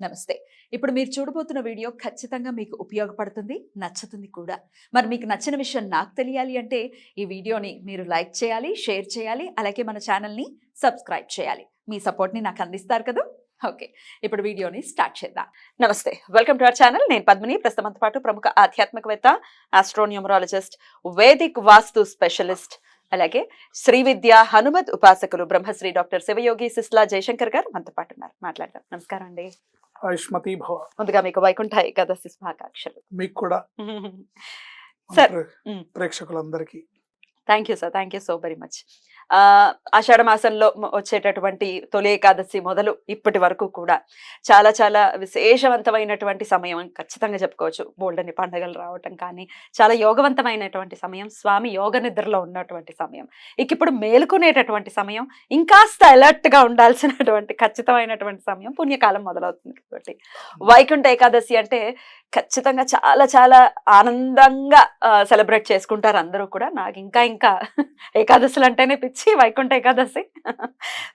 నమస్తే. ఇప్పుడు మీరు చూడబోతున్న వీడియో ఖచ్చితంగా మీకు ఉపయోగపడుతుంది, నచ్చుతుంది కూడా. మరి మీకు నచ్చిన విషయం నాకు తెలియాలి అంటే ఈ వీడియోని మీరు లైక్ చేయాలి, షేర్ చేయాలి, అలాగే మన ఛానల్ని సబ్స్క్రైబ్ చేయాలి. మీ సపోర్ట్ని నాకు అందిస్తారు కదా. ఓకే, ఇప్పుడు వీడియోని స్టార్ట్ చేద్దాం. నమస్తే, వెల్కమ్ టు అవర్ ఛానల్. నేను పద్మిని. ప్రస్తుతంతో పాటు ప్రముఖ ఆధ్యాత్మికవేత్త, ఆస్ట్రోన్యూమరాలజిస్ట్, వేదిక్ వాస్తు స్పెషలిస్ట్, అలాగే శ్రీ విద్య హనుమత్ ఉపాసకులు బ్రహ్మశ్రీ డాక్టర్ శివయోగి సిస్లా జయశంకర్ గారు మనతో పాటు ఉన్నారు. మాట్లాడదాం. నమస్కారం అండి. ఆయుష్మతి భవ. ముందుగా మీకు వైకుంఠ ఏకాదశి శుభాకాంక్షలు. మీకు కూడా సార్. ప్రేక్షకులందరికీ thank you sir, thank you so very much. Ashadha మాసంలో వచ్చేటటువంటి తొలి ఏకాదశి మొదలు ఇప్పటి వరకు కూడా చాలా చాలా విశేషవంతమైనటువంటి సమయం ఖచ్చితంగా చెప్పుకోవచ్చు. బోల్డని పండుగలు రావటం కానీ చాలా యోగవంతమైనటువంటి సమయం, స్వామి యోగ నిద్రలో ఉన్నటువంటి సమయం, ఇక ఇప్పుడు మేలుకునేటటువంటి సమయం, ఇంకాస్త అలర్ట్ గా ఉండాల్సినటువంటి ఖచ్చితమైనటువంటి సమయం, పుణ్యకాలం మొదలవుతుంది. కాబట్టి వైకుంఠ ఏకాదశి అంటే ఖచ్చితంగా చాలా చాలా ఆనందంగా సెలబ్రేట్ చేసుకుంటారు అందరూ కూడా. నాకు ఇంకా ఏకాదశులు అంటేనే పిచ్చి, వైకుంఠ ఏకాదశి.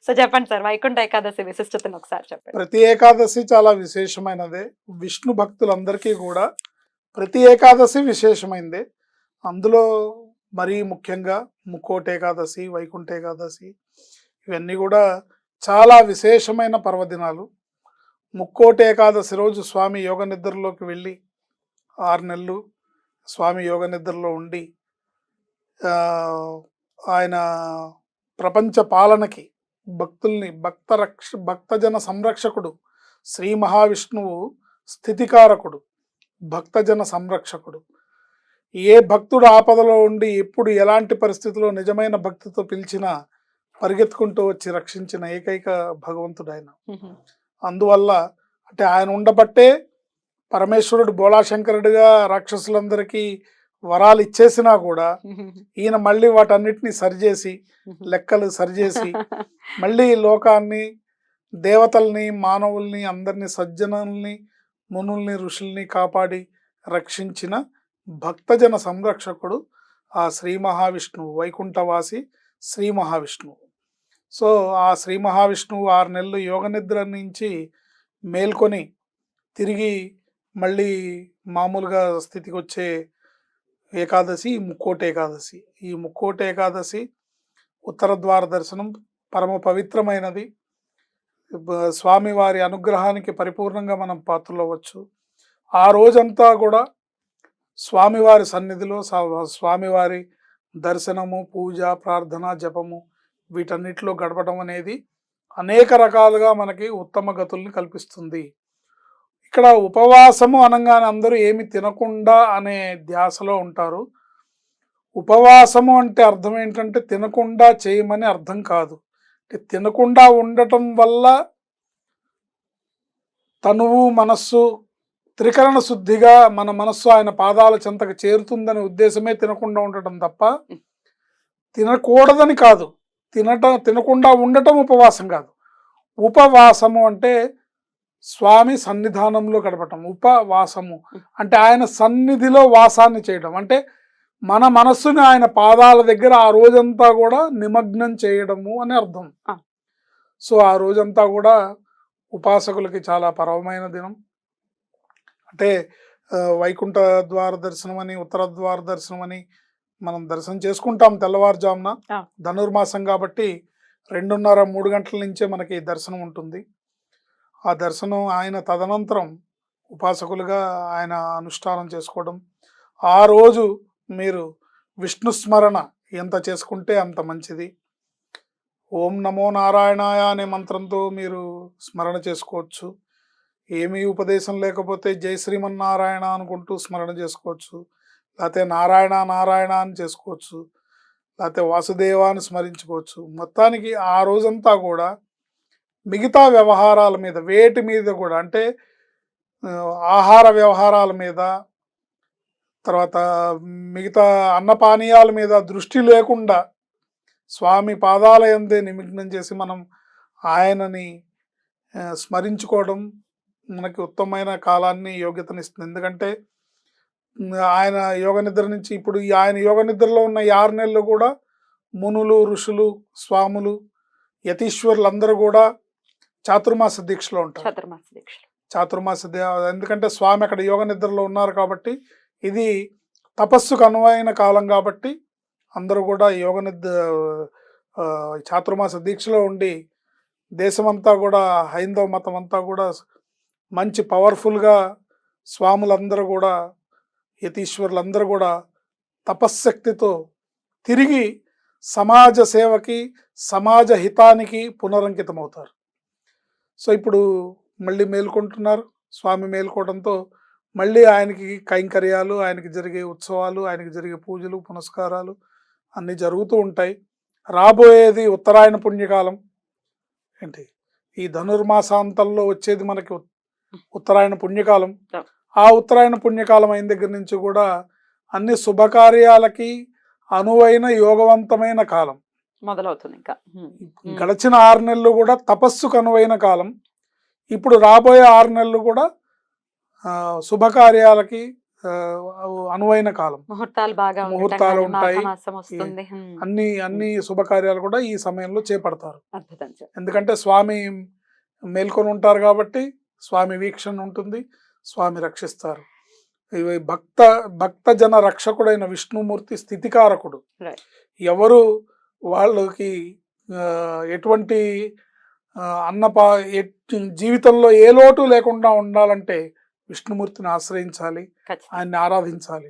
సో చెప్పండి సార్, వైకుంఠ ఏకాదశి విశిష్టతను ఒకసారి చెప్పండి. ప్రతి ఏకాదశి చాలా విశేషమైనదే. విష్ణు భక్తులందరికీ కూడా ప్రతి ఏకాదశి విశేషమైందే. అందులో మరీ ముఖ్యంగా ముక్కోటి ఏకాదశి, వైకుంఠ ఏకాదశి, ఇవన్నీ కూడా చాలా విశేషమైన పర్వదినాలు. ముక్కోటి ఏకాదశి రోజు స్వామి యోగ నిద్రలోకి వెళ్ళి 6 నెలలు స్వామి యోగ నిద్రలో ఉండి ఆయన ప్రపంచ పాలనకి భక్తుల్ని భక్తజన సంరక్షకుడు. శ్రీ మహావిష్ణువు స్థితికారకుడు, భక్తజన సంరక్షకుడు. ఏ భక్తుడు ఆపదలో ఉండి ఎప్పుడు ఎలాంటి పరిస్థితిలో నిజమైన భక్తితో పిలిచినా పరిగెత్తుకుంటూ వచ్చి రక్షించిన ఏకైక భగవంతుడు ఆయన. అందువల్ల అంటే ఆయన ఉండబట్టే పరమేశ్వరుడు బోళాశంకరుడిగా రాక్షసులందరికీ వరాలు ఇచ్చేసినా కూడా ఈయన మళ్ళీ వాటన్నిటిని సరిచేసి, లెక్కలు సరిచేసి, మళ్ళీ లోకాన్ని, దేవతల్ని, మానవుల్ని, అందరినీ, సజ్జనుల్ని, మునుల్ని, ఋషుల్ని కాపాడి రక్షించిన భక్తజన సంరక్షకుడు ఆ శ్రీ మహావిష్ణువు, వైకుంఠవాసి శ్రీ మహావిష్ణువు. సో ఆ శ్రీ మహావిష్ణువు 6 నెలలు యోగ నిద్ర నుంచి మేల్కొని తిరిగి మళ్ళీ మామూలుగా స్థితికి వచ్చే ఏకాదశి ముక్కోటి ఏకాదశి. ఈ ముక్కోటి ఏకాదశి ఉత్తర ద్వార దర్శనం పరమ పవిత్రమైనది. స్వామివారి అనుగ్రహానికి పరిపూర్ణంగా మనం పాత్రలవచ్చు. ఆ రోజంతా కూడా స్వామివారి సన్నిధిలో స్వామివారి దర్శనము, పూజ, ప్రార్థన, జపము వీటన్నిటిలో గడపడం అనేది అనేక రకాలుగా మనకి ఉత్తమ గతుల్ని కల్పిస్తుంది. ఇక్కడ ఉపవాసము అనగానే అందరూ ఏమి తినకుండా అనే ధ్యాసలో ఉంటారు. ఉపవాసము అంటే అర్థం ఏంటంటే తినకుండా చేయమని అర్థం కాదు. తినకుండా ఉండటం వల్ల తనువు, మనస్సు త్రికరణ శుద్ధిగా మన మనస్సు ఆయన పాదాల చెంతకు చేరుతుందనే ఉద్దేశమే తినకుండా ఉండటం తప్ప తినకూడదని కాదు. తినకుండా ఉండటం ఉపవాసం కాదు. ఉపవాసము అంటే స్వామి సన్నిధానంలో గడపటం. ఉపవాసము అంటే ఆయన సన్నిధిలో వాసాన్ని చేయడం, అంటే మన మనస్సుని ఆయన పాదాల దగ్గర ఆ రోజంతా కూడా నిమగ్నం చేయడము అని అర్థం. సో ఆ రోజంతా కూడా ఉపాసకులకి చాలా పరమైన దినం. అంటే వైకుంఠ ద్వార దర్శనం అని, ఉత్తర ద్వార దర్శనం అని మనం దర్శనం చేసుకుంటాం తెల్లవారుజామున. ధనుర్మాసం కాబట్టి 2:30-3 గంటల నుంచే మనకి దర్శనం ఉంటుంది. ఆ దర్శనం ఆయన తదనంతరం ఉపాసకులుగా ఆయన అనుష్ఠానం చేసుకోవడం. ఆ రోజు మీరు విష్ణు స్మరణ ఎంత చేసుకుంటే అంత మంచిది. ఓం నమో నారాయణాయ అనే మంత్రంతో మీరు స్మరణ చేసుకోవచ్చు. ఏమీ ఉపదేశం లేకపోతే జై శ్రీమన్నారాయణ అనుకుంటూ స్మరణ చేసుకోవచ్చు. లేకపోతే నారాయణ నారాయణ అని చేసుకోవచ్చు. లేకపోతే వాసుదేవాన్ని స్మరించుకోవచ్చు. మొత్తానికి ఆ రోజంతా కూడా మిగతా వ్యవహారాల మీద, వేటి మీద కూడా, అంటే ఆహార వ్యవహారాల మీద, తర్వాత మిగతా అన్నపానీయాల మీద దృష్టి లేకుండా స్వామి పాదాల యందే నిమగ్నం చేసి మనం ఆయనని స్మరించుకోవడం మనకి ఉత్తమమైన కాలాన్ని, యోగ్యతనిస్తుంది. ఎందుకంటే ఆయన యోగ నిద్ర నుంచి ఇప్పుడు ఆయన యోగ నిద్రలో ఉన్న 6 నెలలు కూడా మునులు, ఋషులు, స్వాములు, యతీశ్వరులు అందరూ కూడా చాతుర్మాస దీక్షలో ఉంటారు. చాతుర్మాస ఎందుకంటే స్వామి అక్కడ యోగ నిద్రలో ఉన్నారు కాబట్టి ఇది తపస్సుకు అనువైన కాలం కాబట్టి అందరూ కూడా యోగ నిద్ర చాతుర్మాస దీక్షలో ఉండి దేశమంతా కూడా హైందవ మతం అంతా కూడా మంచి పవర్ఫుల్గా స్వాములందరూ కూడా యతీశ్వరులందరూ కూడా తపశ్శక్తితో తిరిగి సమాజ సేవకి సమాజ హితానికి పునరంకితమవుతారు. సో ఇప్పుడు మళ్ళీ మేల్కొంటున్నారు. స్వామి మేల్కోవడంతో మళ్ళీ ఆయనకి కైంకర్యాలు, ఆయనకి జరిగే ఉత్సవాలు, ఆయనకి జరిగే పూజలు పునస్కారాలు అన్నీ జరుగుతూ ఉంటాయి. రాబోయేది ఉత్తరాయణ పుణ్యకాలం. ఏంటి ఈ ధనుర్మాసాంతంలో వచ్చేది మనకి ఉత్తరాయణ పుణ్యకాలం. ఆ ఉత్తరాయణ పుణ్యకాలం అయిన దగ్గర నుంచి కూడా అన్ని శుభకార్యాలకి అనువైన యోగవంతమైన కాలం మొదలవుతుంది. ఇంకా గడిచిన 6 నెలలు కూడా తపస్సుకు అనువైన కాలం. ఇప్పుడు రాబోయే 6 నెలలు కూడా శుభకార్యాలకి అనువైన కాలం. ముహూర్తాలు ఉంటాయి. అన్ని శుభకార్యాలు కూడా ఈ సమయంలో చేపడతారు. ఎందుకంటే స్వామి మేల్కొని ఉంటారు కాబట్టి స్వామి వీక్షణ ఉంటుంది, స్వామి రక్షిస్తారు. భక్త జన రక్షకుడైన విష్ణుమూర్తి స్థితికారకుడు. ఎవరు వాళ్ళకి ఎటువంటి జీవితంలో ఏ లోటు లేకుండా ఉండాలంటే విష్ణుమూర్తిని ఆశ్రయించాలి, ఆయన్ని ఆరాధించాలి.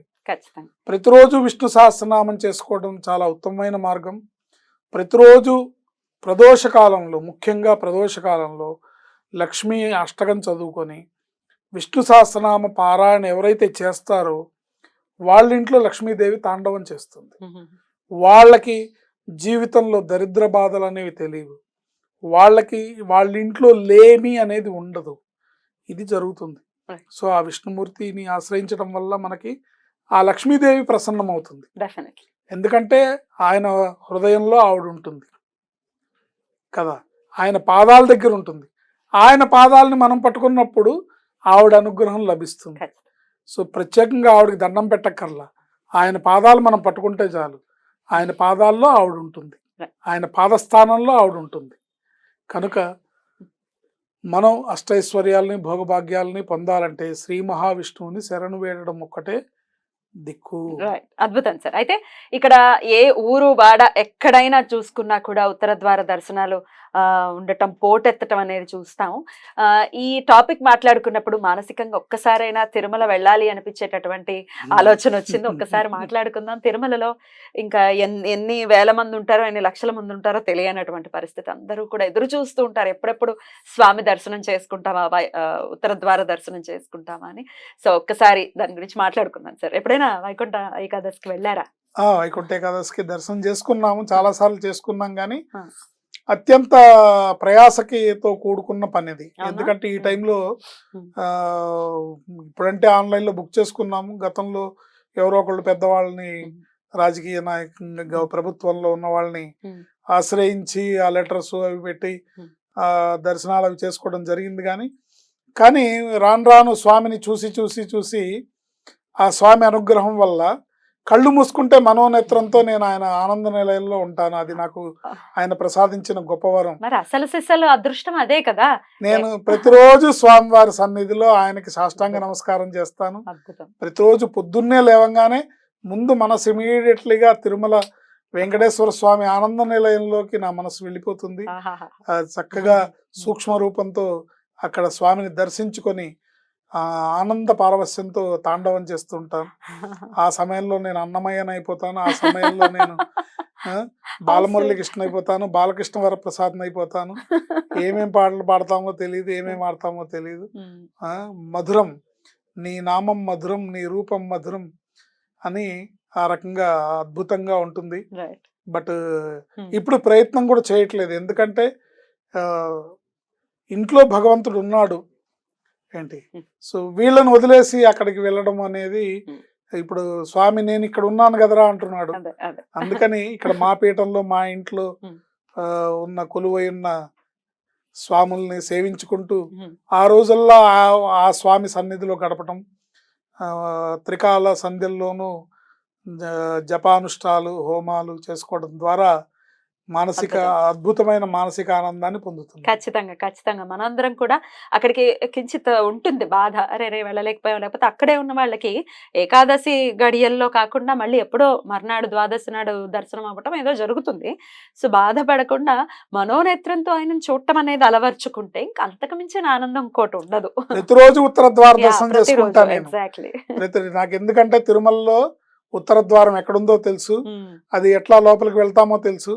ప్రతిరోజు విష్ణు సహస్రనామం చేసుకోవడం చాలా ఉత్తమమైన మార్గం. ప్రతిరోజు ప్రదోషకాలంలో, ముఖ్యంగా ప్రదోషకాలంలో లక్ష్మీ అష్టకం చదువుకొని విష్ణు సహస్రనామ పారాయణ ఎవరైతే చేస్తారో వాళ్ళ ఇంట్లో లక్ష్మీదేవి తాండవం చేస్తుంది. వాళ్ళకి జీవితంలో దరిద్ర బాధలు అనేవి తెలియవు. వాళ్ళకి వాళ్ళ ఇంట్లో లేమి అనేది ఉండదు. ఇది జరుగుతుంది. సో ఆ విష్ణుమూర్తిని ఆశ్రయించడం వల్ల మనకి ఆ లక్ష్మీదేవి ప్రసన్నమవుతుంది. ఎందుకంటే ఆయన హృదయంలో ఆవిడ ఉంటుంది కదా, ఆయన పాదాల దగ్గర ఉంటుంది. ఆయన పాదాలని మనం పట్టుకున్నప్పుడు ఆవిడ అనుగ్రహం లభిస్తుంది. సో ప్రత్యేకంగా ఆవిడకి దండం పెట్టక్కర్లా, ఆయన పాదాలు మనం పట్టుకుంటే చాలు. ఆయన పాదాల్లో ఆవిడ ఉంటుంది, ఆయన పాదస్థానంలో ఆవిడ ఉంటుంది. కనుక మనం అష్టైశ్వర్యాలని భోగభాగ్యాలని పొందాలంటే శ్రీ మహావిష్ణువుని శరణు వేడడం ఒక్కటే దిక్కు. అద్భుతం సార్. అయితే ఇక్కడ ఏ ఊరు వాడ ఎక్కడైనా చూసుకున్నా కూడా ఉత్తర ద్వార దర్శనాలు ఉండటం, పోటెత్తటం అనేది చూస్తాము. ఈ టాపిక్ మాట్లాడుకున్నప్పుడు మానసికంగా ఒక్కసారైనా తిరుమల వెళ్ళాలి అనిపించేటటువంటి ఆలోచన వచ్చింది. ఒక్కసారి మాట్లాడుకుందాం. తిరుమలలో ఇంకా ఎన్ని వేల మంది ఉంటారో, ఎన్ని లక్షల మంది ఉంటారో తెలియనటువంటి పరిస్థితి. అందరూ కూడా ఎదురు చూస్తూ ఉంటారు, ఎప్పుడెప్పుడు స్వామి దర్శనం చేసుకుంటామా, ఉత్తర ద్వార దర్శనం చేసుకుంటామా అని. సో ఒక్కసారి దాని గురించి మాట్లాడుకుందాం సార్. ఎప్పుడైనా వైకుంఠ ఏకాదశికి వెళ్ళారా? వైకుంఠ ఏకాదశికి దర్శనం చేసుకున్నాము, చాలా సార్లు చేసుకున్నాం. కానీ అత్యంత ప్రయాసకితో కూడుకున్న పని అది. ఎందుకంటే ఈ టైంలో ఇప్పుడంటే ఆన్లైన్లో బుక్ చేసుకున్నాము. గతంలో ఎవరో ఒకళ్ళు పెద్దవాళ్ళని, రాజకీయ నాయకులు, ప్రభుత్వంలో ఉన్న వాళ్ళని ఆశ్రయించి ఆ లెటర్స్ అవి పెట్టి దర్శనాలు అవి చేసుకోవడం జరిగింది. కానీ రాను రాను స్వామిని చూసి చూసి చూసి ఆ స్వామి అనుగ్రహం వల్ల కళ్ళు మూసుకుంటే మనోనేత్రంతో నేను ఆయన ఆనంద నిలయంలో ఉంటాను. అది నాకు ఆయన ప్రసాదించిన గొప్పవరం. అసలు అదృష్టం అదే కదా. నేను ప్రతిరోజు స్వామివారి సన్నిధిలో ఆయనకి సాష్టాంగ నమస్కారం చేస్తాను. ప్రతిరోజు పొద్దున్నే లేవంగానే ముందు మనసు ఇమీడియట్లీగా తిరుమల వెంకటేశ్వర స్వామి ఆనంద నిలయంలోకి నా మనసు వెళ్ళిపోతుంది. చక్కగా సూక్ష్మ రూపంతో అక్కడ స్వామిని దర్శించుకొని ఆనంద పారవస్యంతో తాండవం చేస్తుంటాను. ఆ సమయంలో నేను అన్నమయ్యన అయిపోతాను, ఆ సమయంలో నేను బాలమురళి కృష్ణ అయిపోతాను, బాలకృష్ణ వరప్రసాద్ అయిపోతాను. ఏమేం పాటలు పాడతామో తెలియదు, ఏమేం ఆడతామో తెలియదు. మధురం నీ నామం మధురం, నీ రూపం మధురం అని ఆ రకంగా అద్భుతంగా ఉంటుంది. బట్ ఇప్పుడు ప్రయత్నం కూడా చేయట్లేదు. ఎందుకంటే ఇంట్లో భగవంతుడు ఉన్నాడు ఏంటి. సో వీళ్ళని వదిలేసి అక్కడికి వెళ్ళడం అనేది, ఇప్పుడు స్వామి నేను ఇక్కడ ఉన్నాను కదరా అంటున్నాడు. అందుకని ఇక్కడ మా పీఠంలో, మా ఇంట్లో ఉన్న కొలువై ఉన్న స్వాముల్ని సేవించుకుంటూ ఆ రోజుల్లో ఆ స్వామి సన్నిధిలో గడపటం, త్రికాల సంధ్యల్లోనూ జపానుష్ఠాలు హోమాలు చేసుకోవడం ద్వారా మానసిక అద్భుతం. అద్భుతమైన మానసిక ఆనందాన్ని పొందుతుంది. ఖచ్చితంగా. ఖచ్చితంగా. మనందరం కూడా అక్కడికి కించిత్ ఉంటుంది బాధ. అరెరే! వెళ్ళలేకపోయాం. లేకపోతే అక్కడే ఉన్న వాళ్ళకి ఏకాదశి గడియల్లో కాకుండా మళ్ళీ ఎప్పుడో మర్నాడు ద్వాదశి నాడు దర్శనం అవ్వటం ఏదో జరుగుతుంది. సో, బాధపడకుండా మనోనేత్రంతో ఆయనను చూడటం అనేది అలవర్చుకుంటే ఇంక అంతకు మించిన ఆనందం ఇంకోటి ఉండదు. ప్రతిరోజు ఉత్తర ద్వార యాహ్! దర్శనం ప్రతిరోజు. చేసుకుంటా నేను. ఎగ్జాక్ట్‌లీ. నాకు ఎందుకంటే తిరుమలలో ఉత్తర ద్వారం ఎక్కడుందో తెలుసు, హ్మ్. అది ఎట్లా లోపలికి వెళ్తామో తెలుసు,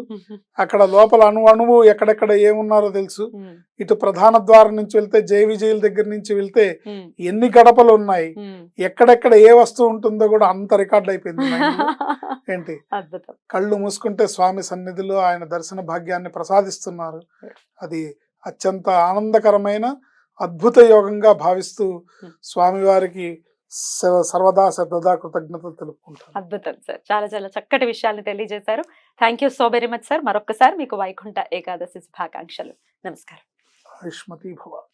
అక్కడ లోపల అణువు ఎక్కడెక్కడ ఏమున్నారో తెలుసు. హ్మ్. ఇటు ప్రధాన ద్వారం నుంచి వెళ్తే జై విజయుల దగ్గర నుంచి వెళ్తే హ్మ్. ఎన్ని గడపలు ఉన్నాయి, హ్మ్. ఎక్కడెక్కడ ఏ వస్తువు ఉంటుందో కూడా అంత రికార్డ్ అయిపోయింది మైండ్లో. ఏంటి అద్భుతం. కళ్ళు మూసుకుంటే స్వామి సన్నిధిలో ఆయన దర్శన భాగ్యాన్ని ప్రసాదిస్తున్నారు. అది అత్యంత ఆనందకరమైన అద్భుత యోగంగా భావిస్తూ స్వామివారికి సర్వదా సర్వదా కృతజ్ఞతలు తెలుపుకుంటాను. అద్భుతం సార్. చాలా చాలా చక్కటి విషయాల్ని తెలియజేశారు. Thank you so very much sir. మరొక్కసారి మీకు వైకుంఠ ఏకాదశి శుభాకాంక్షలు. నమస్కారం. ఆయుష్మతి భవ.